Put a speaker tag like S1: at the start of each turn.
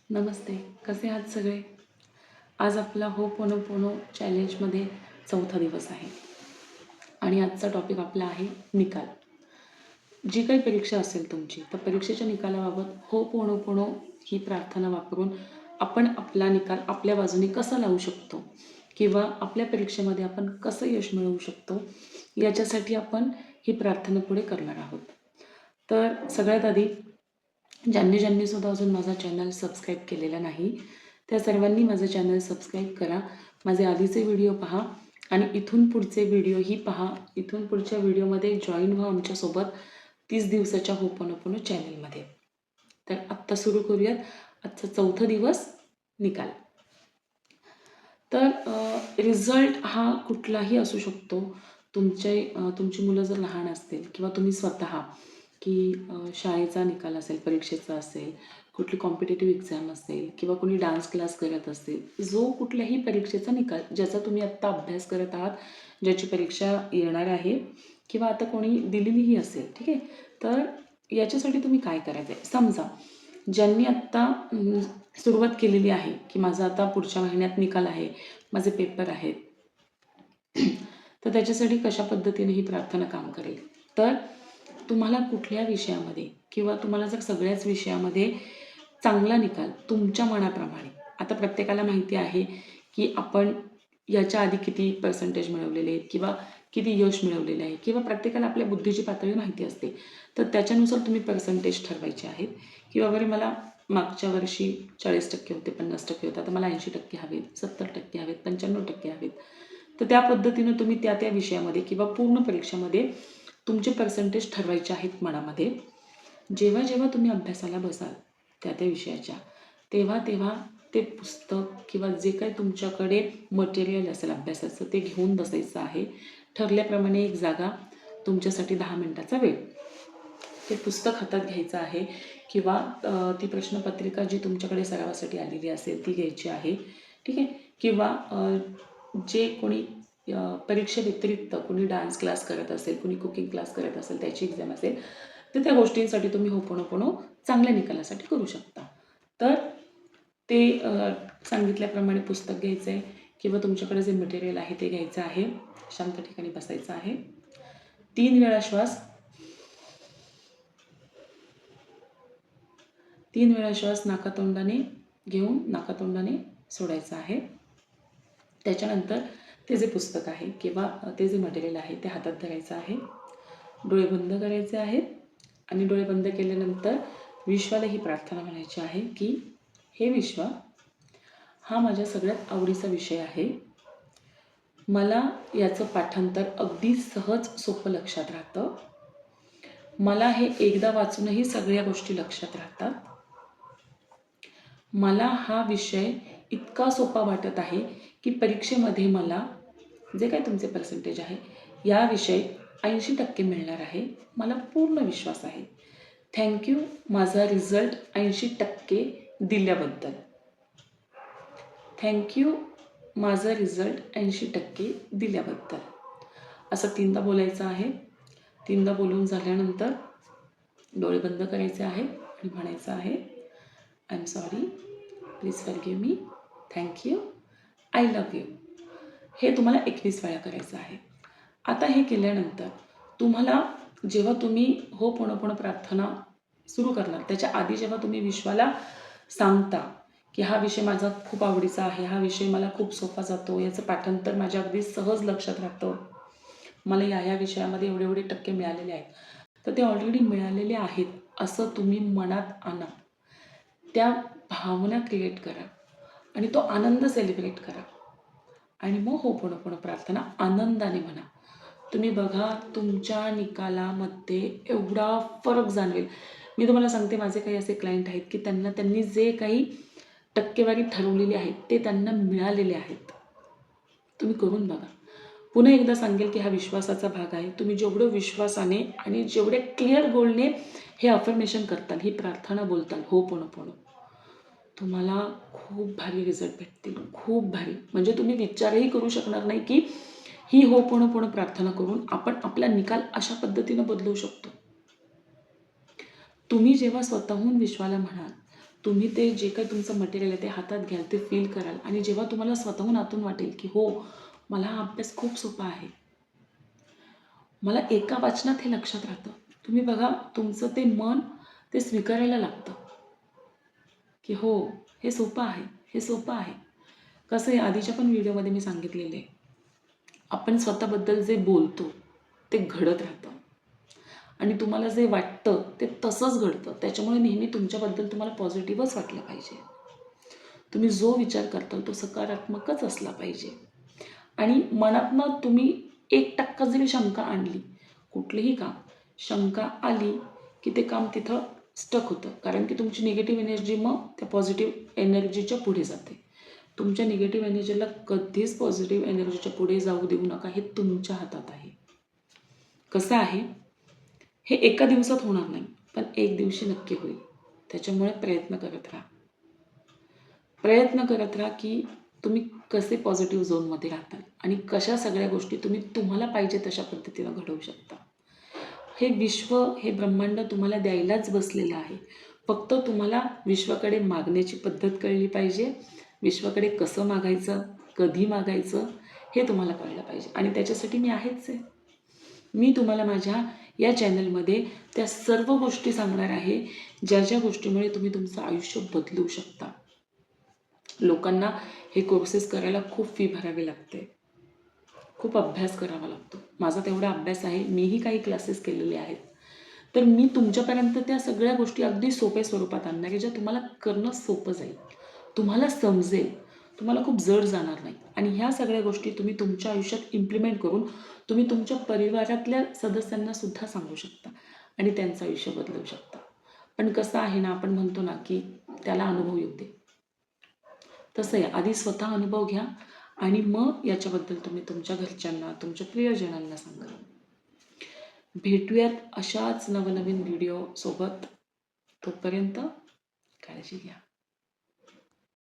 S1: नमस्ते. कसे आहात सगळे? आज आपला होपोनोपोनो चॅलेंजमध्ये चौथा दिवस आहे आणि आजचा टॉपिक आपला आहे निकाल. जी काही परीक्षा असेल तुमची, तर परीक्षेच्या निकालाबाबत होपोनोपोनो ही प्रार्थना वापरून आपण आपला निकाल आपल्या बाजूने कसा लावू शकतो किंवा आपल्या परीक्षेमध्ये आपण कसं यश मिळवू शकतो, याच्यासाठी आपण ही प्रार्थना पुढे करणार आहोत. तर सगळ्यात आधी ज्यांनी सुद्धा अजून माझा चॅनल सबस्क्राईब केलेला नाही, त्या सर्वांनी माझं चॅनल सबस्क्राईब करा. माझे आधीचे व्हिडिओ पहा आणि इथून पुढचे व्हिडिओही पहा. इथून पुढच्या व्हिडिओमध्ये जॉईन व्हा आमच्यासोबत 30 दिवसाच्या होपोनोपोनो चॅनलमध्ये. तर आत्ता सुरू करूयात आजचा चौथा दिवस निकाल. तर रिझल्ट हा कुठलाही असू शकतो. तुमची मुलं जर लहान असतील किंवा तुम्ही स्वतः की शाळेचा निकाल असेल, परीक्षेचा असेल, कुठली कॉम्पिटेटिव्ह एक्झाम असेल किंवा कोणी डान्स क्लास करत असेल, जो कुठल्याही परीक्षेचा निकाल ज्याचा तुम्ही आत्ता अभ्यास करत आहात, ज्याची परीक्षा येणार आहे किंवा आता कोणी दिलेलीही असेल, ठीक आहे. तर याच्यासाठी तुम्ही काय करायचं आहे, समजा ज्यांनी आत्ता सुरुवात केलेली आहे की माझा आता पुढच्या महिन्यात निकाल आहे, माझे पेपर आहेत, तर त्याच्यासाठी कशा पद्धतीने ही प्रार्थना काम करेल. तर तुम्हाला कुठल्या विषयामध्ये किंवा तुम्हाला जर सगळ्याच विषयामध्ये चांगला निकाल तुमच्या मनाप्रमाणे, आता प्रत्येकाला माहिती आहे की आपण याच्या आधी किती पर्सेंटेज मिळवलेले आहेत किंवा किती यश मिळवलेले आहे किंवा प्रत्येकाला आपल्या बुद्धीची पातळी माहिती असते. तर त्याच्यानुसार तुम्ही पर्सेंटेज ठरवायचे आहेत किंवा बरे मला मागच्या वर्षी 40% होते, 50% होते, आता मला 80% हवेत, 70% हवेत, 95% हवेत. तर त्या पद्धतीनं तुम्ही त्या त्या विषयामध्ये किंवा पूर्ण परीक्षेमध्ये तुमचे पर्सेंटेज ठरवायचे आहेत मनामध्ये. जेव्हा जेव्हा तुम्ही अभ्यासाला बसाल त्या त्या विषयाच्या, तेव्हा तेव्हा ते पुस्तक किंवा जे काही तुमच्याकडे मटेरियल असेल अभ्यासाचं ते घेऊन बसायचं आहे. ठरल्याप्रमाणे एक जागा, तुमच्यासाठी 10 मिनिटाचा वेळ. ते पुस्तक हातात घ्यायचं आहे किंवा ती प्रश्नपत्रिका जी तुमच्याकडे सरावासाठी आलेली असेल ती घ्यायची आहे, ठीक आहे. किंवा जे कोणी परीक्षेव्यतिरिक्त कोणी डान्स क्लास करत असेल, कोणी कुकिंग क्लास करत असेल, त्याची एक्झाम असेल, तर त्या गोष्टींसाठी तुम्ही होपोनोपोनो चांगल्या निकालासाठी करू शकता. तर ते सांगितल्याप्रमाणे पुस्तक घ्यायचं आहे किंवा तुमच्याकडे जे मटेरियल आहे ते घ्यायचं आहे. शांत ठिकाणी बसायचं आहे. 3 वेळा श्वास 3 वेळा श्वास नाकातोंडाने घेऊन नाकातोंडाने सोडायचा आहे. त्याच्यानंतर ते जे पुस्तक आहे किंवा ते जे मटेरियल आहे ते हातात धरायचं आहे. डोळे बंद करायचे आहेत आणि डोळे बंद केल्यानंतर विश्वाला ही प्रार्थना म्हणायची आहे की हे विश्वा, हा माझ्या सगळ्यात आवडीचा विषय आहे. मला याचं पाठांतर अगदी सहज सोपं लक्षात राहतं. मला हे एकदा वाचूनही सगळ्या गोष्टी लक्षात राहतात. मला हा विषय इतका सोपा वाटत आहे की परीक्षेमध्ये मला जे काही तुमचे पर्सेंटेज आहे या विषयी 80% मिळणार आहे. मला पूर्ण विश्वास आहे. थँक्यू माझा रिझल्ट 80% दिल्याबद्दल. थँक्यू माझा रिझल्ट 80% दिल्याबद्दल. असं 3दा बोलायचं आहे. 3दा बोलून झाल्यानंतर डोळे बंद करायचे आहे आणि म्हणायचं आहे, I am sorry, please forgive me, thank you, I love you. हे तुम्हाला 21 वेळा करायचं आहे. आता हे केल्यानंतर तुम्हाला जेव्हा तुम्ही होपोनोपोनो प्रार्थना सुरू करणार त्याच्या आधी जेव्हा तुम्ही विश्वाला सांगता की हा विषय माझा खूप आवडीचा आहे, हा विषय मला खूप सोपा जातो, याचं पाठांतर माझ्या अगदी सहज लक्षात राहतं, मला या विषयामध्ये एवढे एवढे टक्के मिळालेले आहेत, तर ते ऑलरेडी मिळालेले आहेत असं तुम्ही मनात आणा. त्या भावना क्रिएट करा आणि तो आनंद सेलिब्रेट करा आणि मग होपोनोपोनो प्रार्थना आनंदाने म्हणा. तुम्ही बघा तुमच्या निकालामध्ये एवढा फरक जाणवेल. मी तुम्हाला सांगते, माझे काही असे क्लायंट आहेत की त्यांनी जे काही टक्केवारी ठरवलेली आहे ते त्यांना मिळालेले आहेत. तुम्ही करून बघा. पुन्हा एकदा सांगेल की हा विश्वासाचा भाग आहे. तुम्ही जेवढं विश्वासाने आणि जेवढे क्लिअर गोलने हे अफर्मेशन करताल, ही प्रार्थना बोलताल होपोनोपोनो, तुम्हाला खूप भारी रिझल्ट भेटतील. खूप भारी, म्हणजे तुम्ही विचारही करू शकणार नाही की ही होपोनोपोनो प्रार्थना करून आपण आपला निकाल अशा पद्धतीनं बदलवू शकतो. तुम्ही जेव्हा स्वतःहून विश्वाला म्हणाल, तुम्ही ते जे काही तुमचं मटेरियल आहे ते हातात घ्याल, ते फील कराल आणि जेव्हा तुम्हाला स्वतःहून आतून वाटेल की हो, मला हा अभ्यास खूप सोपा आहे, मला एका वाचनात हे लक्षात राहतं. तुम्ही बघा, तुमचं ते मन ते स्वीकारायला लागतं की हो, हे सोपं आहे, हे सोपं आहे. कसं आहे, आधीच्या पण व्हिडिओमध्ये मी सांगितलेलं आहे, आपण स्वतःबद्दल जे बोलतो ते घडत राहतं आणि तुम्हाला जे वाटतं ते तसंच घडतं. त्याच्यामुळे नेहमी तुमच्याबद्दल तुम्हाला पॉझिटिव्हच वाटलं पाहिजे. तुम्ही जो विचार करता तो सकारात्मकच असला पाहिजे आणि मनातनं तुम्ही 1% जरी शंका आणली, कुठलंही काम शंका आली की ते काम तिथं स्टक होतं. कारण की तुमची निगेटिव्ह एनर्जी मग त्या पॉझिटिव्ह एनर्जीच्या पुढे जाते. तुमच्या निगेटिव्ह एनर्जीला कधीच पॉझिटिव्ह एनर्जीच्या पुढे जाऊ देऊ नका. हे तुमच्या हातात आहे. कसं आहे, हे एका दिवसात होणार नाही, पण एक दिवशी नक्की होईल. त्याच्यामुळे प्रयत्न करत राहा. प्रयत्न करत राहा की तुम्ही कसे पॉझिटिव्ह झोनमध्ये राहताल आणि कशा सगळ्या गोष्टी तुम्ही तुम्हाला पाहिजे तशा पद्धतीनं घडवू शकता. हे विश्व, हे ब्रह्मांड तुम्हाला द्यायलाच बसलेलं आहे. फक्त तुम्हाला विश्वाकडे मागण्याची पद्धत कळली पाहिजे. विश्वाकडे कसं मागायचं, कधी मागायचं हे तुम्हाला कळलं पाहिजे आणि त्याच्यासाठी मी आहेच आहे. मी तुम्हाला माझ्या या चॅनलमध्ये त्या सर्व गोष्टी सांगणार आहे, ज्या गोष्टीमुळे तुम्ही तुमचं आयुष्य बदलवू शकता. लोकांना हे कोर्सेस करायला खूप फी भरावी लागते, खूप अभ्यास करावा लागतो. माझा तेवढा अभ्यास आहे, मीही काही क्लासेस केलेले आहेत. तर मी तुमच्यापर्यंत त्या सगळ्या गोष्टी अगदी सोप्या स्वरूपात आणणार आहे, ज्या तुम्हाला करणं सोपं जाईल, तुम्हाला समजेल, तुम्हाला खूप जड जाणार नाही आणि ह्या सगळ्या गोष्टी तुम्ही तुमच्या आयुष्यात इम्प्लिमेंट करून तुम्ही तुमच्या परिवारातल्या सदस्यांना सुद्धा सांगू शकता आणि त्यांचं आयुष्य बदलवू शकता. पण कसं आहे ना, आपण म्हणतो ना की त्याला अनुभव येऊ दे. तसं आहे, आधी स्वतः अनुभव घ्या आणि मग याच्याबद्दल तुम्ही तुमच्या घरच्यांना, तुमच्या प्रियजनांना सांगा. भेटूयात अशाच नवनवीन व्हिडिओ सोबत. तोपर्यंत काळजी घ्या.